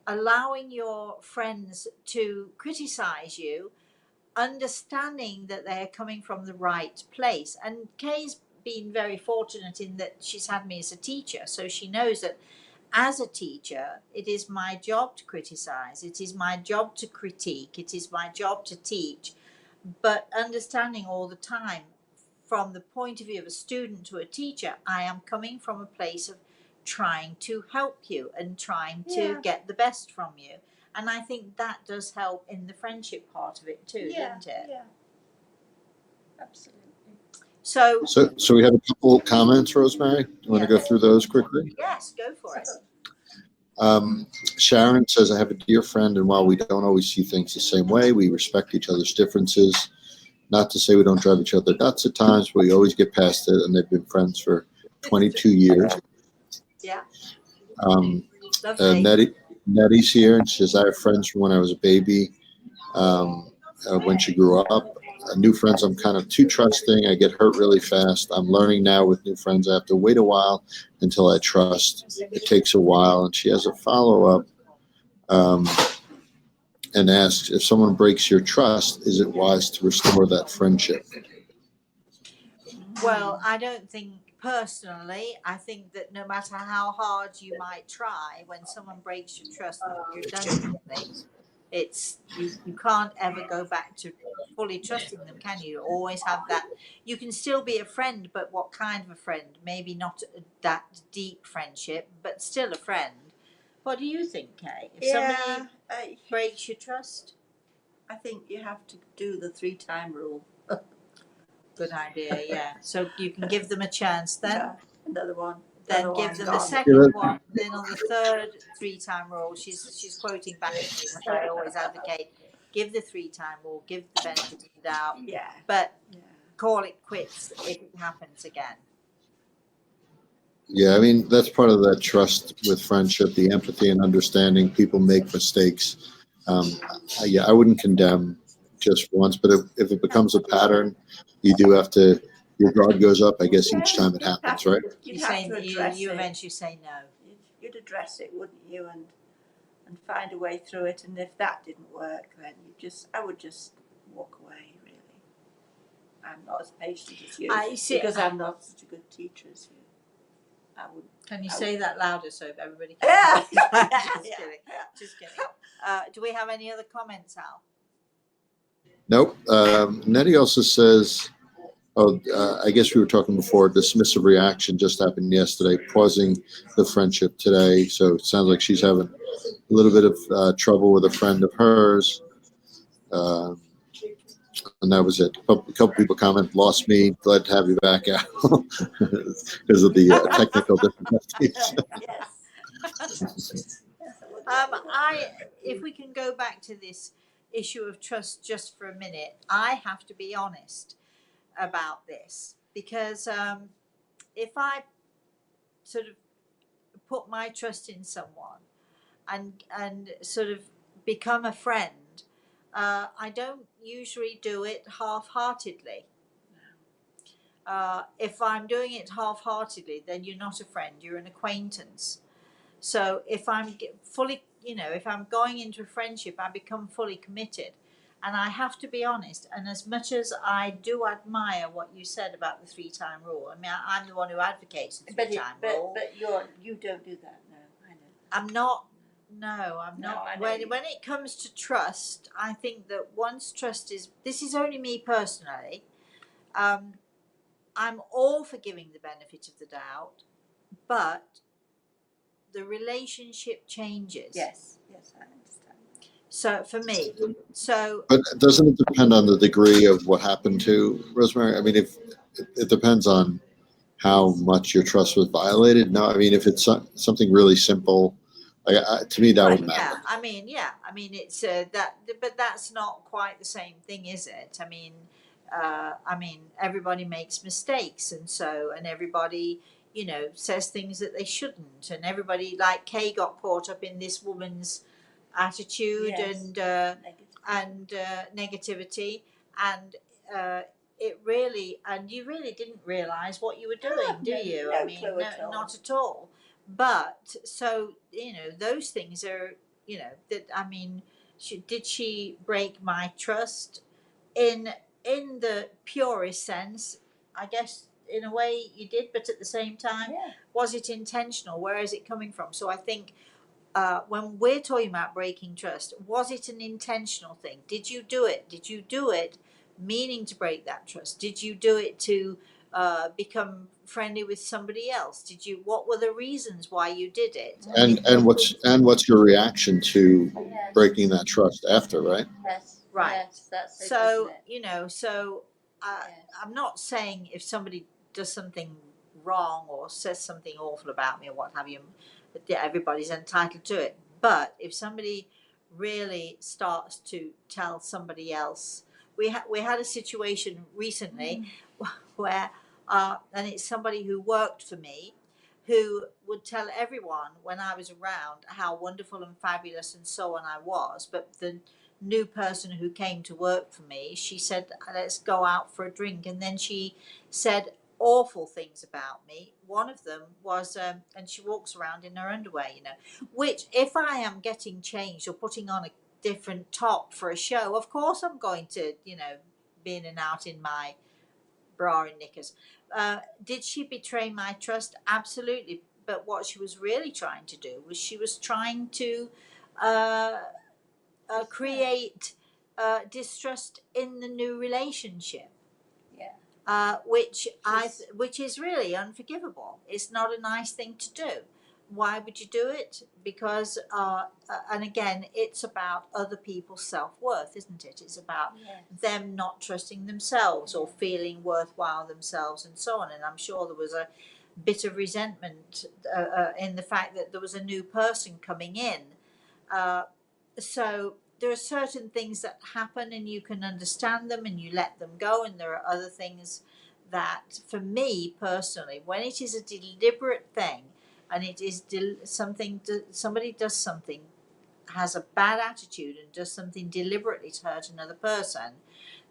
allowing your friends to criticize you, understanding that they're coming from the right place. And Kay's been very fortunate in that she's had me as a teacher, so she knows that as a teacher, it is my job to criticize, it is my job to critique, it is my job to teach, but understanding all the time from the point of view of a student to a teacher, I am coming from a place of trying to help you and trying to get the best from you. And I think that does help in the friendship part of it too, doesn't it? Yeah, absolutely. So we have a couple comments, Rosemary. You want to go through those quickly? Yes, go for it. Sharon says, I have a dear friend, and while we don't always see things the same way, we respect each other's differences. Not to say we don't drive each other nuts at times, but we always get past it, and they've been friends for 22 years. Yeah. Nettie's here, and she says, I have friends from when I was a baby, when she grew up. New friends, I'm kind of too trusting. I get hurt really fast. I'm learning now with new friends. I have to wait a while until I trust. It takes a while. And she has a follow-up and asks, if someone breaks your trust, is it wise to restore that friendship? Well, I don't think personally, I think that no matter how hard you might try, when someone breaks your trust, you're done with it. It's you can't ever go back to fully trusting them, can you? Always have that. You can still be a friend, but what kind of a friend? Maybe not that deep friendship, but still a friend. What do you think, Kay? If somebody breaks your trust, I think you have to do the 3-time rule. Good idea, yeah. So you can give them a chance then. Yeah, another one. Then Another give one's them the gone. second one. Then on the third 3-time rule, she's quoting back to me, which I always advocate. Give the 3-time rule, give the benefit of the doubt, Yeah. but Yeah. call it quits if it happens again. Yeah, I mean, that's part of that trust with friendship, the empathy and understanding. People make mistakes. Yeah, I wouldn't condemn just once, but if it becomes a pattern, you do have to, your guard goes up, I guess, each time it happens, right? You'd have to address you it. eventually say no. You'd address it, wouldn't you? And find a way through it. And if that didn't work, then I would just walk away. Really, I'm not as patient as you because I'm not such a good teacher as you. Can you say that louder so everybody can Yeah. hear? Just kidding. Do we have any other comments, Al? Nope. Nettie also says, I guess we were talking before, dismissive reaction just happened yesterday, pausing the friendship today. So it sounds like she's having a little bit of trouble with a friend of hers. And that was it. A couple people comment, lost me, glad to have you back out because of the technical difficulties. Yes. If we can go back to this issue of trust just for a minute, I have to be honest about this because if I sort of put my trust in someone and sort of become a friend, I don't usually do it half-heartedly. If I'm doing it half-heartedly, then you're not a friend, you're an acquaintance. So if I'm fully, if I'm going into a friendship, I become fully committed. And I have to be honest, and as much as I do admire what you said about the 3-time rule, I mean, I'm the one who advocates the 3-time rule. But you don't do that, no, I know. I'm not. No, I'm not. I know When it comes to trust, I think that once trust this is only me personally, I'm all for giving the benefit of the doubt, but the relationship changes. Yes, I understand. So for me, But doesn't it depend on the degree of what happened to Rosemary? I mean, if it depends on how much your trust was violated. No, I mean, if it's something really simple, to me, that would matter. I mean, it's that, but that's not quite the same thing, is it? I mean, everybody makes mistakes, and everybody, says things that they shouldn't, and everybody, like Kay, got caught up in this woman's attitude and negativity, and you really didn't realize what you were doing, do you? No clue at all. Not at all. But so those things are did she break my trust in the purest sense? I guess in a way you did, but at the same time, was it intentional? Where is it coming from? So I think when we're talking about breaking trust, was it an intentional thing? Did you do it? Did you do it meaning to break that trust? Did you do it to become friendly with somebody else? What were the reasons why you did it? And what's your reaction to breaking that trust after, right? Yes. Right. Yes, that's it, So, isn't it? I'm not saying if somebody does something wrong or says something awful about me or what have you, that everybody's entitled to it. But if somebody really starts to tell somebody else, we had a situation recently where, and it's somebody who worked for me, who would tell everyone when I was around how wonderful and fabulous and so on I was, but the new person who came to work for me, she said, let's go out for a drink, and then she said awful things about me. One of them was, and she walks around in her underwear, which if I am getting changed or putting on a different top for a show, of course I'm going to, be in and out in my bra and knickers. Did she betray my trust? Absolutely. But what she was really trying to do was she was trying to create distrust in the new relationship. Which is really unforgivable. It's not a nice thing to do. why would you do it? Because, and again, it's about other people's self-worth, isn't it? It's about them not trusting themselves or feeling worthwhile themselves and so on. And I'm sure there was a bit of resentment in the fact that there was a new person coming in. So there are certain things that happen and you can understand them and you let them go. And there are other things that, for me personally, when it is a deliberate thing and it is somebody does something, has a bad attitude and does something deliberately to hurt another person,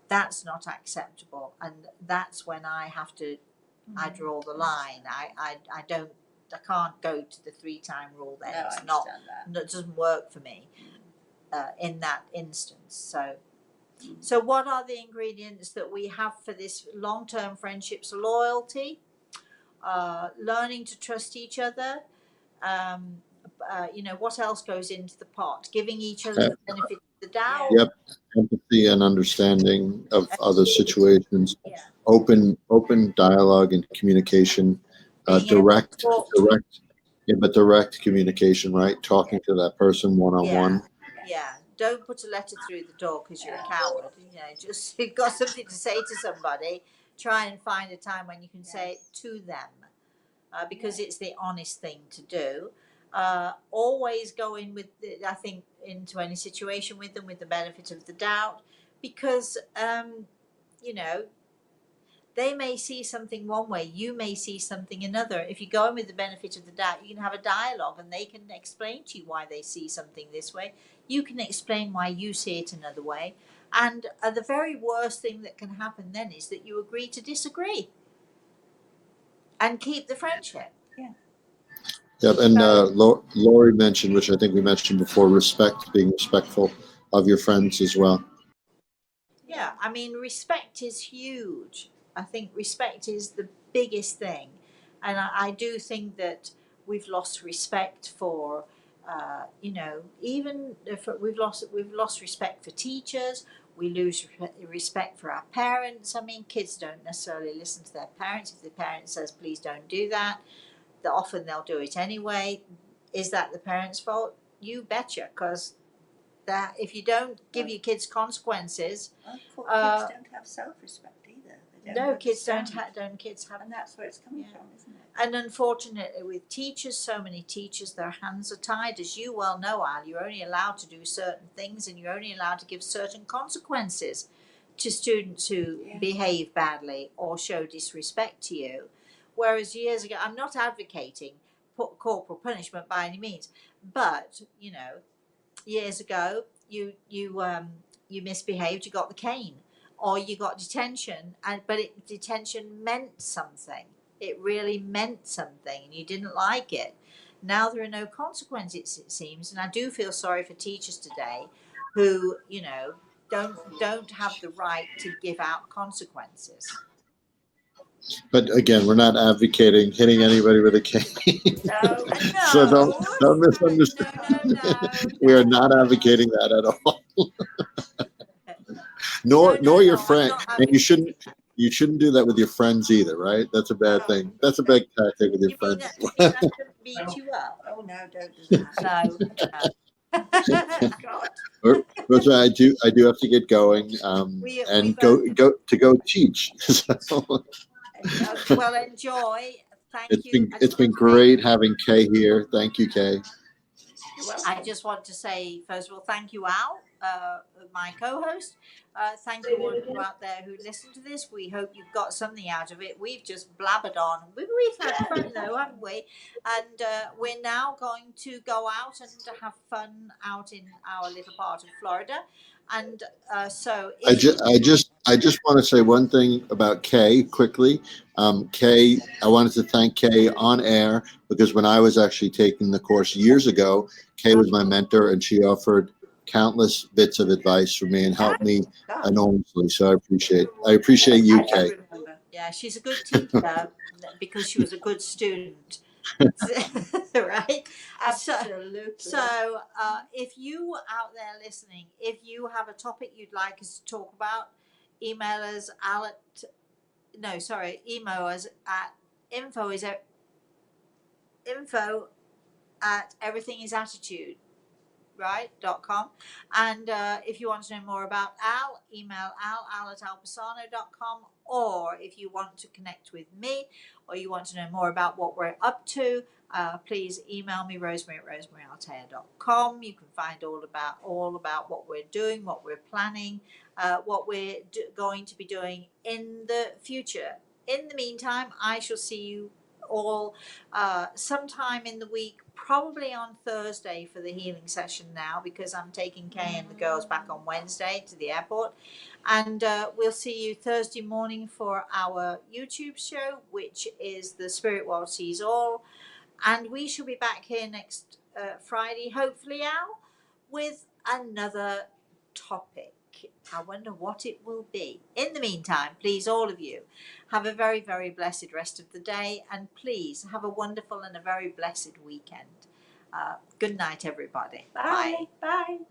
that's not acceptable. And that's when I have to, I draw the line. I can't go to the 3-time rule then. No, It's I not, understand that. it doesn't work for me in that instance. So what are the ingredients that we have for this long-term friendships? Loyalty, learning to trust each other. What else goes into the pot? Giving each other the benefit of the doubt. Yep. Empathy and understanding of other situations. Yeah. Open dialogue and communication. Direct, but direct communication, right? Talking to that person one-on-one. Yeah. Don't put a letter through the door because you're a coward. Just if you've got something to say to somebody, try and find a time when you can say it to them, because it's the honest thing to do. Always go in with, I think, into any situation with them with the benefit of the doubt, because they may see something one way, you may see something another. If you go in with the benefit of the doubt, you can have a dialogue and they can explain to you why they see something this way. You can explain why you see it another way. And the very worst thing that can happen then is that you agree to disagree and keep the friendship. Yep. And Lori mentioned, which I think we mentioned before, respect, being respectful of your friends as well. Yeah, I mean, respect is huge. I think respect is the biggest thing. And I do think that we've lost respect for, even if we've lost respect for teachers. We lose respect for our parents. I mean, kids don't necessarily listen to their parents. If the parent says, please don't do that, often they'll do it anyway. Is that the parent's fault? You betcha, because that if you don't give your kids consequences, Kids don't have self-respect either. They don't kids have, and that's where it's coming from, isn't it? and unfortunately with teachers, so many teachers, their hands are tied. As you well know, Al, you're only allowed to do certain things and you're only allowed to give certain consequences to students who behave badly or show disrespect to you. Whereas years ago, I'm not advocating corporal punishment by any means, but years ago, you misbehaved, you got the cane, or you got detention, but detention meant something. It really meant something, and you didn't like it. Now there are no consequences, it seems, and I do feel sorry for teachers today, who don't have the right to give out consequences. But again, we're not advocating hitting anybody with a cane. No, So don't misunderstand. We are not advocating that at all. Nor your friend, and you shouldn't do that with your friends either, right? That's a bad thing. That's a bad tactic with your friends. You mean I shouldn't beat you up? Oh no, don't do that. No. God. Rosa, I do have to get going, and go teach. So, well, enjoy. Thank you. It's been great having Kay here. Thank you, Kay. I just want to say, first of all, thank you, Al, my co-host. Thank you all of you out there who listen to this. We hope you've got something out of it. We've just blabbered on. We've had fun though, haven't we? And we're now going to go out and have fun out in our little part of Florida. And so I just want to say one thing about Kay quickly. Kay, I wanted to thank Kay on air because when I was actually taking the course years ago, Kay was my mentor and she offered countless bits of advice for me and helped me enormously. So I appreciate you, Kay. Yeah, she's a good teacher because she was a good student. Right? Absolutely. So if you out there listening, if you have a topic you'd like us to talk about, email us email us at info at everythingisattitude.com. And if you want to know more about Al, email al@alpasano.com. Or if you want to connect with me, or you want to know more about what we're up to, please email me, rosemary@rosemaryantaltea.com. You can find all about what we're doing, what we're planning, what we're going to be doing in the future. In the meantime, I shall see you all sometime in the week, probably on Thursday for the healing session now, because I'm taking Kay and the girls back on Wednesday to the airport. And we'll see you Thursday morning for our YouTube show, which is The Spirit World Sees All. And we shall be back here next Friday, hopefully, Al, with another topic. I wonder what it will be. In the meantime, please, all of you, have a very, very blessed rest of the day. And please have a wonderful and a very blessed weekend. Good night, everybody. Bye. Bye.